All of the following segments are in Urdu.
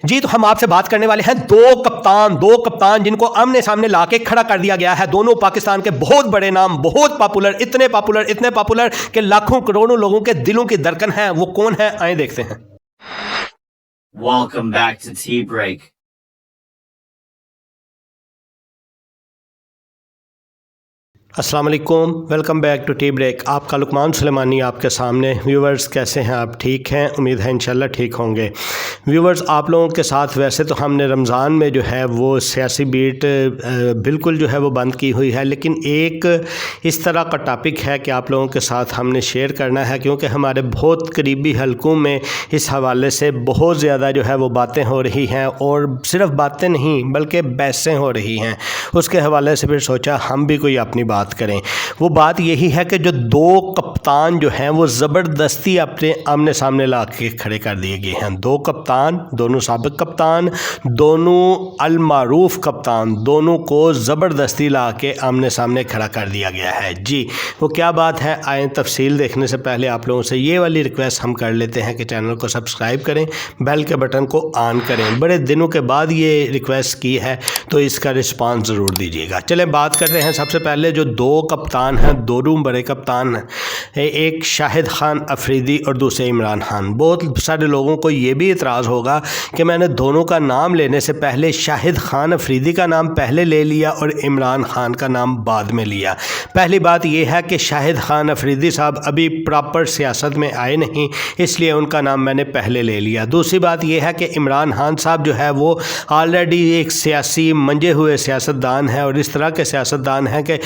جی تو ہم آپ سے بات کرنے والے ہیں دو کپتان جن کو آمنے سامنے لا کے کھڑا کر دیا گیا ہے. دونوں پاکستان کے بہت بڑے نام, بہت پاپولر, اتنے پاپولر کہ لاکھوں کروڑوں لوگوں کے دلوں کی دھڑکن ہیں. وہ کون ہیں, آئیں دیکھتے ہیں. Welcome back to Tea Break. السلام علیکم, welcome back to tea break. آپ کا لقمان سلیمانی آپ کے سامنے. ویورز کیسے ہیں آپ؟ ٹھیک ہیں, امید ہے انشاءاللہ ٹھیک ہوں گے. ویورز آپ لوگوں کے ساتھ ویسے تو ہم نے رمضان میں جو ہے وہ سیاسی بیٹ بالکل جو ہے وہ بند کی ہوئی ہے, لیکن ایک اس طرح کا ٹاپک ہے کہ آپ لوگوں کے ساتھ ہم نے شیئر کرنا ہے, کیونکہ ہمارے بہت قریبی حلقوں میں اس حوالے سے بہت زیادہ جو ہے وہ باتیں ہو رہی ہیں, اور صرف باتیں نہیں بلکہ بحثیں ہو رہی ہیں. اس کے حوالے سے پھر سوچا ہم بھی کوئی اپنی بات کریں. وہ بات یہی ہے کہ جو دو کپتان جو ہیں وہ زبردستی اپنے آمنے سامنے لا کے کھڑے کر دیے گئے ہیں. دو کپتان, دونوں سابق کپتان, دونوں المعروف کپتان, دونوں کو زبردستی لا کے آمنے سامنے کھڑا کر دیا گیا ہے. جی وہ کیا بات ہے, آئیں تفصیل دیکھنے سے پہلے آپ لوگوں سے یہ والی ریکویسٹ ہم کر لیتے ہیں کہ چینل کو سبسکرائب کریں, بیل کے بٹن کو آن کریں. بڑے دنوں کے بعد یہ ریکویسٹ کی ہے تو اس کا رسپانس ضرور دیجیے گا. چلیں بات کرتے ہیں. سب سے پہلے جو دو کپتان ہیں, دونوں بڑے کپتان ہیں, ایک شاہد خان افریدی اور دوسرے عمران خان. بہت سارے لوگوں کو یہ بھی اعتراض ہوگا کہ میں نے دونوں کا نام لینے سے پہلے شاہد خان افریدی کا نام پہلے لے لیا اور عمران خان کا نام بعد میں لیا. پہلی بات یہ ہے کہ شاہد خان افریدی صاحب ابھی پراپر سیاست میں آئے نہیں, اس لیے ان کا نام میں نے پہلے لے لیا. دوسری بات یہ ہے کہ عمران خان صاحب جو ہے وہ آلریڈی ایک سیاسی منجے ہوئے سیاستدان ہیں, اور اس طرح کے سیاستدان ہیں کہ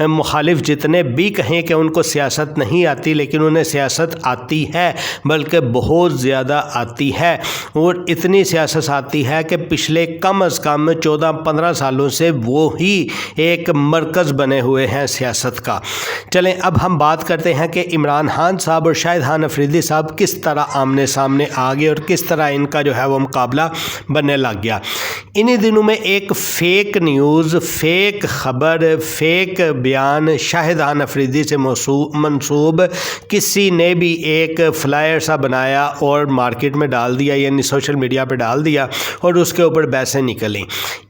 مخالف جتنے بھی کہیں کہ ان کو سیاست نہیں آتی, لیکن انہیں سیاست آتی ہے, بلکہ بہت زیادہ آتی ہے. اور اتنی سیاست آتی ہے کہ پچھلے کم از کم 14-15 سالوں سے وہی ایک مرکز بنے ہوئے ہیں سیاست کا. چلیں اب ہم بات کرتے ہیں کہ عمران خان صاحب اور شاہد خان افریدی صاحب کس طرح آمنے سامنے آ گئے اور کس طرح ان کا جو ہے وہ مقابلہ بننے لگ گیا. انہی دنوں میں ایک فیک نیوز, فیک خبر, فیک بیان شاہد خان افریدی سے منسوب کسی نے بھی ایک فلائر سا بنایا اور مارکیٹ میں ڈال دیا, یعنی سوشل میڈیا پہ ڈال دیا, اور اس کے اوپر بحثیں نکلیں.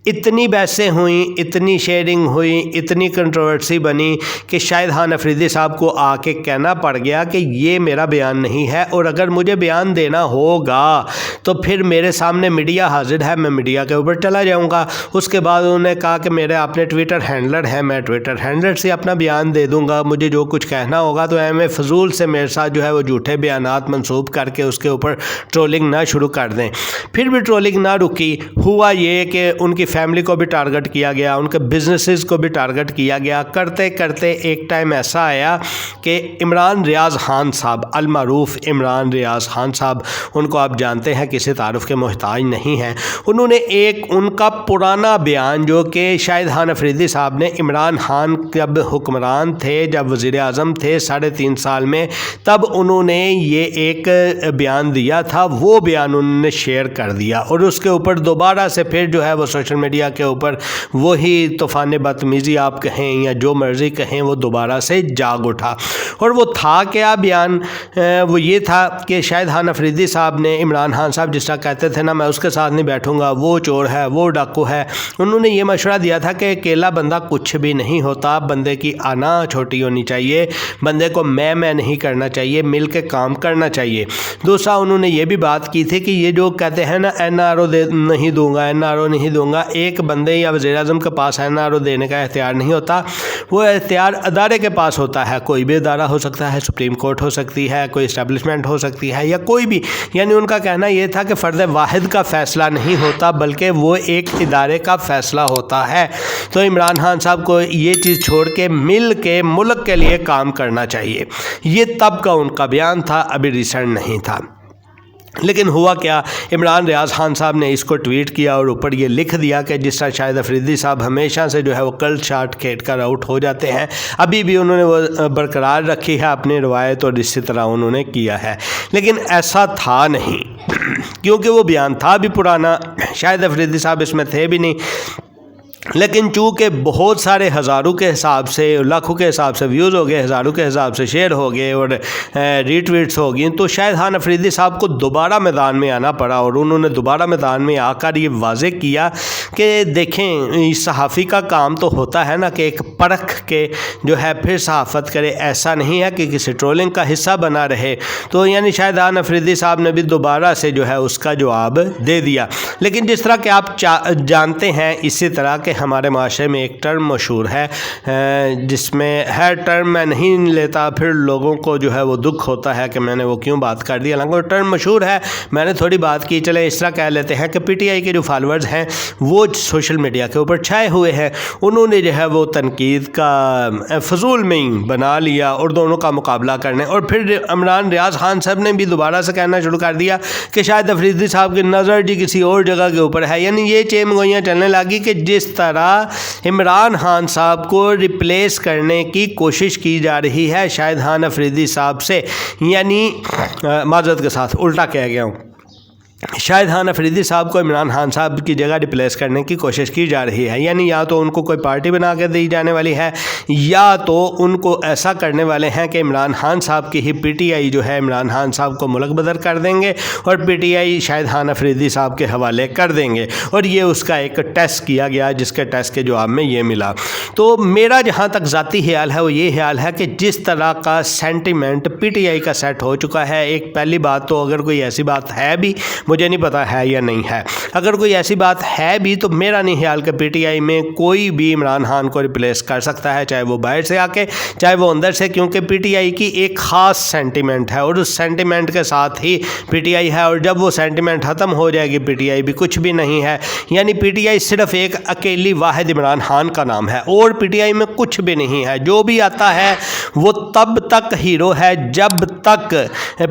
اتنی بحثیں ہوئیں, اتنی شیئرنگ ہوئی, اتنی کنٹروورسی بنی کہ شاہد خان افریدی صاحب کو آ کے کہنا پڑ گیا کہ یہ میرا بیان نہیں ہے, اور اگر مجھے بیان دینا ہوگا تو پھر میرے سامنے میڈیا حاضر ہے, میں میڈیا کے اوپر چلا جاؤں گا. اس کے بعد انہوں نے کہا کہ میرے اپنے ٹویٹر ہینڈلر ہے, میں ٹویٹر ہینڈلر سے اپنا بیان دے دوں گا, مجھے جو کچھ کہنا ہوگا. تو ایم فضول سے میرے ساتھ جو ہے وہ جھوٹے بیانات منسوب کر کے اس کے اوپر ٹرولنگ نہ شروع کر دیں. پھر بھی ٹرولنگ نہ رکی. ہوا یہ کہ ان کی فیملی کو بھی ٹارگٹ کیا گیا, ان کے بزنسز کو بھی ٹارگٹ کیا گیا. کرتے کرتے ایک ٹائم ایسا آیا کہ عمران ریاض خان صاحب, المعروف عمران ریاض خان صاحب, ان کو آپ جانتے ہیں کسی تعارف کے محتاج نہیں ہیں, انہوں نے ایک ان کا پرانا بیان جو کہ شاہد خان افریدی صاحب نے عمران خان جب حکمران تھے, جب وزیر اعظم تھے 3.5 سال میں, تب انہوں نے یہ ایک بیان دیا تھا, وہ بیان انہوں نے شیئر کر دیا, اور اس کے اوپر دوبارہ سے پھر جو ہے وہ سوشل میڈیا کے اوپر وہی طوفان بدتمیزی آپ کہیں یا جو مرضی کہیں, وہ دوبارہ سے جاگ اٹھا. اور وہ تھا کیا بیان؟ وہ یہ تھا کہ شاہد خان افریدی صاحب نے عمران خان صاحب جس طرح کہتے تھے نا, میں اس کے ساتھ نہیں بیٹھوں گا, وہ چور ہے, وہ ڈاکو ہے, انہوں نے یہ مشورہ دیا تھا کہ اکیلا بندہ کچھ بھی نہیں ہوتا, بندے کی آنا چھوٹی ہونی چاہیے, بندے کو میں نہیں کرنا چاہیے, مل کے کام کرنا چاہیے. دوسرا انہوں نے یہ بھی بات کی تھی کہ یہ جو کہتے ہیں نا این آر او نہیں دوں گا, این آر او نہیں دوں گا, ایک بندے یا وزیر اعظم کے پاس این آر او دینے کا اختیار نہیں ہوتا, وہ اختیار ادارے کے پاس ہوتا ہے. کوئی بھی ادارہ ہو سکتا ہے, سپریم کورٹ ہو سکتی ہے, کوئی اسٹیبلشمنٹ ہو سکتی ہے, یا کوئی بھی. یعنی ان کا کہنا یہ تھا کہ فرد واحد کا فیصلہ نہیں ہوتا, بلکہ وہ ایک ادارے کا فیصلہ ہوتا ہے. تو عمران خان صاحب کو یہ چیز چھوڑ کے مل کے ملک کے لیے کام کرنا چاہیے. یہ تب کا ان کا بیان تھا, ابھی ریسنٹ نہیں تھا. لیکن ہوا کیا, عمران ریاض خان صاحب نے اس کو ٹویٹ کیا اور اوپر یہ لکھ دیا کہ جس طرح شاہد افریدی صاحب ہمیشہ سے جو ہے وہ کلٹ شاٹ کھیل کر آؤٹ ہو جاتے ہیں, ابھی بھی انہوں نے وہ برقرار رکھی ہے اپنی روایت, اور اسی طرح انہوں نے کیا ہے. لیکن ایسا تھا نہیں, کیونکہ وہ بیان تھا بھی پرانا, شاہد افریدی صاحب اس میں تھے بھی نہیں. لیکن چونکہ بہت سارے ہزاروں کے حساب سے لاکھوں کے حساب سے ویوز ہو گئے، ہزاروں کے حساب سے شیئر ہو گئے اور ری ٹویٹس ہو گئیں، تو شاہد خان افریدی صاحب کو دوبارہ میدان میں آنا پڑا اور انہوں نے دوبارہ میدان میں آ کر یہ واضح کیا کہ دیکھیں صحافی کا کام تو ہوتا ہے نا کہ ایک پرکھ کے جو ہے پھر صحافت کرے، ایسا نہیں ہے کہ کسی ٹرولنگ کا حصہ بنا رہے۔ تو یعنی شاہد خان افریدی صاحب نے بھی دوبارہ سے جو ہے اس کا جواب دے دیا۔ لیکن جس طرح کہ آپ جانتے ہیں، اسی طرح کہ ہمارے معاشرے میں ایک ٹرم مشہور ہے جس میں ہر ٹرم میں نہیں لیتا، پھر لوگوں کو جو ہے وہ دکھ ہوتا ہے کہ میں نے وہ کیوں بات کر دی، حالانکہ وہ ٹرم مشہور ہے، میں نے تھوڑی بات کی۔ چلے اس طرح کہہ لیتے ہیں کہ پی ٹی آئی کے جو فالورز ہیں وہ سوشل میڈیا کے اوپر چھائے ہوئے ہیں، انہوں نے جو ہے وہ تنقید کا فضول میں ہی بنا لیا اور دونوں کا مقابلہ کرنے، اور پھر عمران ریاض خان صاحب نے بھی دوبارہ سے کہنا شروع کر دیا کہ شاہد افریدی صاحب کی نظر جی کسی اور جگہ کے اوپر ہے۔ یعنی یہ چیم گوئیاں چلنے لگی کہ جس طرح عمران خان صاحب کو ریپلیس کرنے کی کوشش کی جا رہی ہے شاہد خان افریدی صاحب سے، یعنی معذرت کے ساتھ الٹا کہہ گیا ہوں، شاہد خان افریدی صاحب کو عمران خان صاحب کی جگہ ریپلیس کرنے کی کوشش کی جا رہی ہے۔ یعنی یا تو ان کو کوئی پارٹی بنا کے دی جانے والی ہے، یا تو ان کو ایسا کرنے والے ہیں کہ عمران خان صاحب کی ہی پی ٹی آئی جو ہے عمران خان صاحب کو ملک بدر کر دیں گے اور پی ٹی آئی شاہد خان افریدی صاحب کے حوالے کر دیں گے، اور یہ اس کا ایک ٹیسٹ کیا گیا جس کے ٹیسٹ کے جواب میں یہ ملا۔ تو میرا جہاں تک ذاتی خیال ہے وہ یہ خیال ہے کہ جس طرح کا سینٹیمنٹ پی ٹی آئی کا سیٹ ہو چکا ہے، ایک پہلی بات تو اگر کوئی ایسی بات ہے بھی، مجھے نہیں پتا ہے یا نہیں ہے، اگر کوئی ایسی بات ہے بھی تو میرا نہیں خیال کہ پی ٹی آئی میں کوئی بھی عمران خان کو ریپلیس کر سکتا ہے، چاہے وہ باہر سے آ کے چاہے وہ اندر سے، کیونکہ پی ٹی آئی کی ایک خاص سینٹیمنٹ ہے اور اس سینٹیمنٹ کے ساتھ ہی پی ٹی آئی ہے، اور جب وہ سینٹیمنٹ ختم ہو جائے گی پی ٹی آئی بھی کچھ بھی نہیں ہے۔ یعنی پی ٹی آئی صرف ایک اکیلی واحد عمران خان کا نام ہے اور پی ٹی آئی میں کچھ بھی نہیں ہے، جو بھی آتا ہے وہ تب تک ہیرو ہے جب تک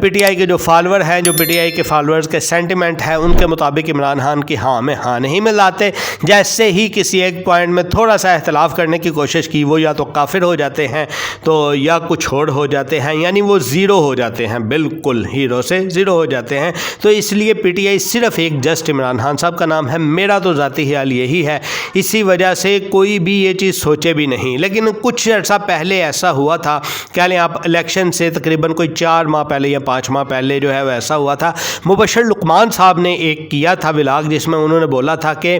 پی ٹی آئی کے جو فالوور ہیں، جو پی ٹی آئی کے فالورز کے سینٹیمنٹ ہے ان کے مطابق عمران خان کی ہاں میں ہاں نہیں ملاتے۔ جیسے ہی کسی ایک پوائنٹ میں تھوڑا سا اختلاف کرنے کی کوشش کی، وہ یا تو کافر ہو جاتے ہیں تو یا کچھ اور ہو جاتے ہیں، یعنی وہ زیرو ہو جاتے ہیں، بالکل ہیرو سے زیرو ہو جاتے ہیں۔ تو اس لیے پی ٹی آئی صرف ایک جسٹ عمران خان صاحب کا نام ہے، میرا تو ذاتی خیال یہی ہے، اسی وجہ سے کوئی بھی یہ چیز سوچے بھی نہیں۔ لیکن کچھ عرصہ پہلے ایسا ہوا تھا، کہہ لیں آپ الیکشن سے تقریباً کوئی 4 ماہ پہلے یا 5 ماہ پہلے جو ہے وہ ایسا ہوا تھا، مبشر لقمان صاحب نے ایک کیا تھا ولاگ جس میں انہوں نے بولا تھا کہ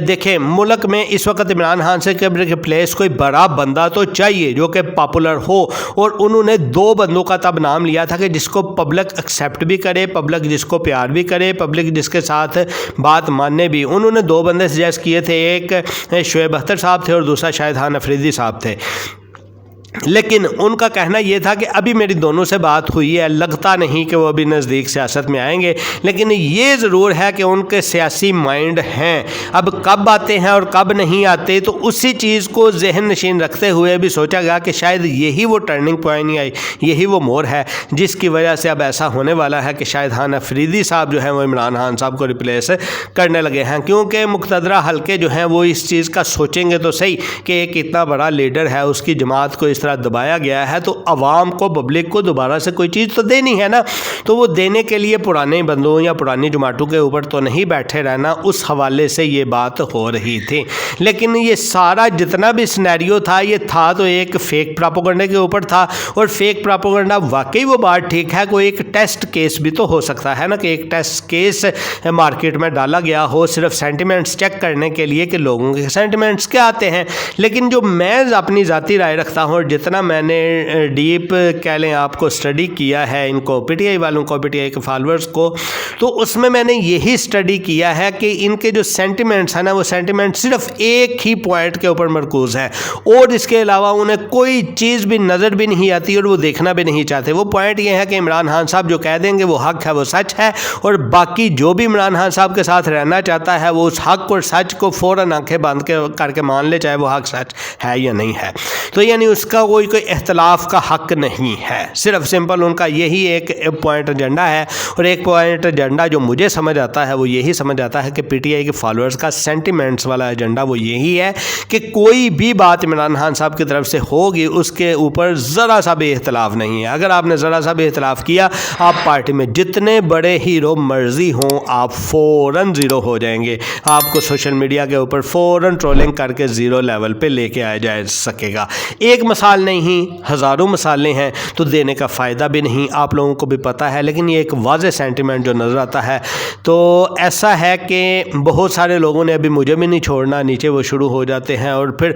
دیکھیں ملک میں اس وقت عمران خان سے ریپلیس کوئی بڑا بندہ تو چاہیے جو کہ پاپولر ہو، اور انہوں نے 2 بندوں کا تب نام لیا تھا کہ جس کو پبلک ایکسیپٹ بھی کرے، پبلک جس کو پیار بھی کرے، پبلک جس کے ساتھ بات ماننے بھی۔ انہوں نے 2 بندے سجیسٹ کیے تھے، ایک شعیب اختر صاحب تھے اور دوسرا شاہد خان افریدی صاحب تھے۔ لیکن ان کا کہنا یہ تھا کہ ابھی میری دونوں سے بات ہوئی ہے، لگتا نہیں کہ وہ ابھی نزدیک سیاست میں آئیں گے، لیکن یہ ضرور ہے کہ ان کے سیاسی مائنڈ ہیں، اب کب آتے ہیں اور کب نہیں آتے، تو اسی چیز کو ذہن نشین رکھتے ہوئے بھی سوچا گیا کہ شاید یہی وہ ٹرننگ پوائنٹ ہے، یہی وہ موڑ ہے جس کی وجہ سے اب ایسا ہونے والا ہے کہ شاہد خان افریدی صاحب جو ہیں وہ عمران خان صاحب کو ریپلیس کرنے لگے ہیں، کیونکہ مقتدرہ حلقے جو ہیں وہ اس چیز کا سوچیں گے تو صحیح کہ ایک اتنا بڑا لیڈر ہے، اس کی جماعت کو اس طرح دبایا گیا ہے، تو عوام کو پبلک کو دوبارہ سے کوئی چیز تو دینی ہے نا، تو وہ دینے کے لیے پرانے بندوں یا پرانی جماعتوں کے اوپر تو نہیں بیٹھے رہنا، اس حوالے سے یہ بات ہو رہی تھی۔ لیکن یہ سارا جتنا بھی سینیریو تھا یہ تھا تو ایک فیک پراپوگنڈے کے اوپر تھا، اور فیک پراپوگنڈا واقعی وہ بات ٹھیک ہے، کوئی ایک ٹیسٹ کیس بھی تو ہو سکتا ہے نا کہ ایک ٹیسٹ کیس مارکیٹ میں ڈالا گیا ہو صرف سینٹیمنٹس چیک کرنے کے لیے کہ لوگوں کے سینٹیمنٹس کیا آتے ہیں۔ لیکن جو میں اپنی ذاتی رائے رکھتا ہوں اور جتنا میں نے ڈیپ کہہ لیں آپ کو اسٹڈی کیا ہے ان کو، پی ٹی آئی والوں کو، پی ٹی آئی کے فالورز کو، تو اس میں نے یہی اسٹڈی کیا ہے کہ ان کے جو سینٹیمنٹس ہیں نا وہ سینٹیمنٹ صرف ایک ہی پوائنٹ کے اوپر مرکوز ہے، اور اس کے علاوہ انہیں کوئی چیز بھی نظر بھی نہیں آتی اور وہ دیکھنا بھی نہیں چاہتے۔ وہ پوائنٹ یہ ہے کہ عمران خان صاحب جو کہہ دیں گے وہ حق ہے، وہ سچ ہے، اور باقی جو بھی عمران خان صاحب کے ساتھ رہنا چاہتا ہے وہ اس حق اور سچ کو فوراً آنکھیں بند کر کے مان لے، چاہے وہ حق سچ ہے یا نہیں ہے۔ تو یعنی اس کا کا کوئی اختلاف کا حق نہیں ہے. صرف سمپل ان کا یہی ایک پوائنٹ ایجنڈا ہے, اور ایک پوائنٹ ایجنڈا جو مجھے سمجھ آتا ہے وہ یہی سمجھ آتا ہے کہ پی ٹی آئی کے فالوورز کا سینٹیمنٹس والا ایجنڈا وہ یہی ہے کہ کوئی بھی بات عمران خان صاحب کی طرف سے ہوگی اس کے اوپر ذرا سا بھی اختلاف نہیں ہے. اگر آپ نے ذرا سا بھی اختلاف کیا, آپ پارٹی میں جتنے بڑے ہیرو مرضی ہوں آپ فوراً زیرو ہو جائیں گے. آپ کو سوشل میڈیا کے اوپر فوراً ٹرولنگ کر کے زیرو لیول پہ لے کے آیا جا سکے گا. ایک مثال نہیں, ہزاروں مثالیں ہیں, تو دینے کا فائدہ بھی نہیں, آپ لوگوں کو بھی پتہ ہے. لیکن یہ ایک واضح سینٹیمنٹ جو نظر آتا ہے, تو ایسا ہے کہ بہت سارے لوگوں نے ابھی مجھے بھی نہیں چھوڑنا, نیچے وہ شروع ہو جاتے ہیں. اور پھر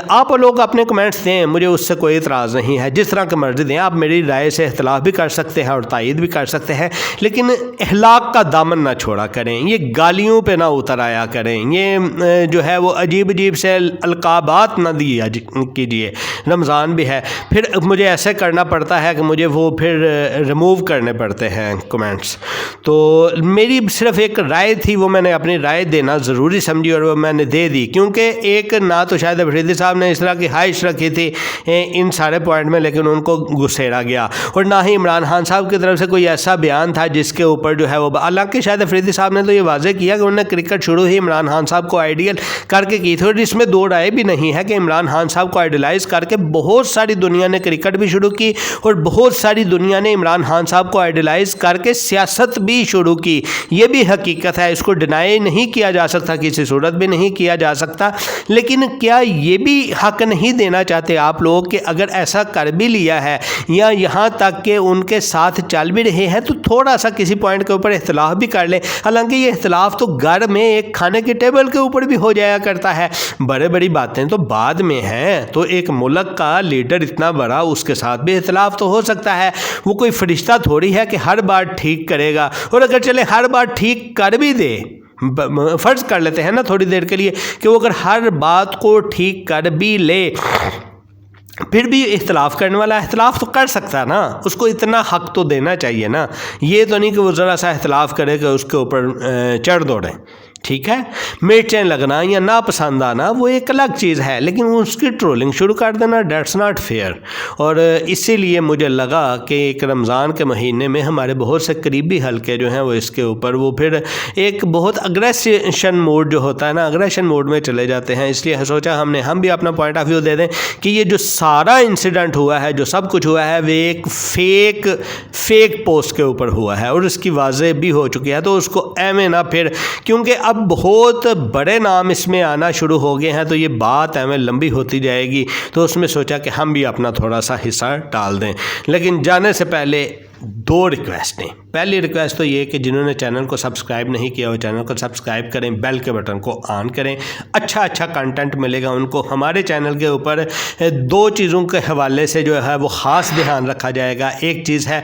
آپ لوگ اپنے کمنٹس دیں, مجھے اس سے کوئی اعتراض نہیں ہے, جس طرح کے مرضی دیں. آپ میری رائے سے اختلاف بھی کر سکتے ہیں اور تائید بھی کر سکتے ہیں, لیکن اخلاق کا دامن نہ چھوڑا کریں, یہ گالیوں پہ نہ اتر آیا کریں, یہ جو ہے وہ عجیب عجیب سے القابات نہ دیا کیجیے. رمضان بھی ہے, پھر مجھے ایسے کرنا پڑتا ہے کہ مجھے وہ پھر ریموو کرنے پڑتے ہیں کمنٹس. تو میری صرف ایک رائے تھی, وہ میں نے اپنی رائے دینا ضروری سمجھی اور وہ میں نے دے دی, کیونکہ ایک نہ تو شاید افریدی صاحب نے اس طرح کی خواہش رکھی تھی ان سارے پوائنٹ میں, لیکن ان کو گسیڑا گیا, اور نہ ہی عمران خان صاحب کی طرف سے کوئی ایسا بیان تھا جس کے اوپر جو ہے وہ, حالانکہ شاید افریدی صاحب نے تو یہ واضح کیا کہ انہوں نے کرکٹ شروع ہی عمران خان صاحب کو آئیڈیل کر کے کی تھی, اور اس میں دو رائے بھی نہیں ہے کہ عمران خان صاحب کو آئیڈیلائز کر کے بہت ساری دنیا نے کرکٹ بھی شروع کی, اور بہت ساری دنیا نے عمران خان صاحب کو آئیڈیلائز کر کے سیاست بھی شروع کی. یہ بھی حقیقت ہے, اس کو ڈینائی نہیں کیا جا سکتا, کسی صورت بھی نہیں کیا جا سکتا. لیکن کیا یہ بھی حق نہیں دینا چاہتے آپ لوگ کہ اگر ایسا کر بھی لیا ہے یا یہاں تک کہ ان کے ساتھ چل بھی رہے ہیں, تو تھوڑا سا کسی پوائنٹ کے اوپر اختلاف بھی کر لیں. حالانکہ یہ اختلاف تو گھر میں ایک کھانے کی ٹیبل کے اوپر بھی ہو جایا کرتا ہے, بڑے بڑی باتیں تو بعد میں ہیں. تو ایک ملک کا لیڈر اتنا بڑا, اس کے ساتھ بھی اختلاف تو ہو سکتا ہے. وہ کوئی فرشتہ تھوڑی ہے کہ ہر بار ٹھیک کرے گا, اور اگر چلے ہر بار ٹھیک کر بھی دے, فرض کر لیتے ہیں نا تھوڑی دیر کے لیے کہ وہ اگر ہر بات کو ٹھیک کر بھی لے, پھر بھی اختلاف کرنے والا اختلاف تو کر سکتا ہے نا, اس کو اتنا حق تو دینا چاہیے نا. یہ تو نہیں کہ وہ ذرا سا اختلاف کرے کہ اس کے اوپر چڑھ دوڑیں. ٹھیک ہے, مرچیں لگنا یا ناپسند آنا وہ ایک الگ چیز ہے, لیکن اس کی ٹرولنگ شروع کر دینا دیٹس ناٹ فیئر. اور اسی لیے مجھے لگا کہ ایک رمضان کے مہینے میں ہمارے بہت سے قریبی حلقے جو ہیں وہ اس کے اوپر وہ پھر ایک بہت اگریشن موڈ جو ہوتا ہے نا, اگریشن موڈ میں چلے جاتے ہیں. اس لیے سوچا ہم بھی اپنا پوائنٹ آف ویو دے دیں کہ یہ جو سارا انسیڈنٹ ہوا ہے, جو سب کچھ ہوا ہے, وہ ایک فیک پوسٹ کے اوپر ہوا ہے, اور اس کی واضح بھی ہو چکی ہے. تو اس کو ایویں نہ پھر, کیونکہ اب بہت بڑے نام اس میں آنا شروع ہو گئے ہیں, تو یہ بات ہمیں لمبی ہوتی جائے گی. تو اس میں سوچا کہ ہم بھی اپنا تھوڑا سا حصہ ڈال دیں. لیکن جانے سے پہلے دو ریکویسٹیں. پہلی ریکویسٹ تو یہ کہ جنہوں نے چینل کو سبسکرائب نہیں کیا وہ چینل کو سبسکرائب کریں, بیل کے بٹن کو آن کریں. اچھا کنٹینٹ ملے گا ان کو. ہمارے چینل کے اوپر دو چیزوں کے حوالے سے جو ہے وہ خاص دھیان رکھا جائے گا. ایک چیز ہے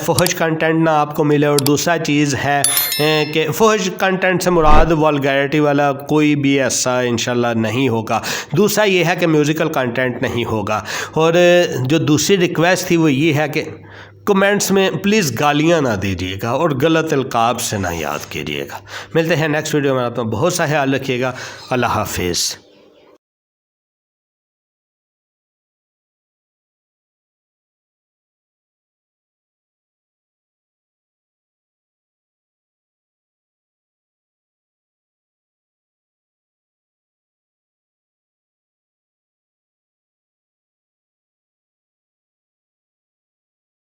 فحش کنٹینٹ نہ آپ کو ملے, اور دوسرا چیز ہے کہ فحش کنٹینٹ سے مراد والگیرٹی والا کوئی بھی ایسا انشاءاللہ نہیں ہوگا. دوسرا یہ ہے کہ میوزیکل کنٹینٹ نہیں ہوگا. اور جو دوسری ریکویسٹ تھی وہ یہ ہے کہ کمنٹس میں پلیز گالیاں نہ دیجیے گا اور غلط القاب سے نہ یاد کیجیے گا. ملتے ہیں نیکسٹ ویڈیو میں. آپ بہت سا خیال رکھیے گا. اللہ حافظ.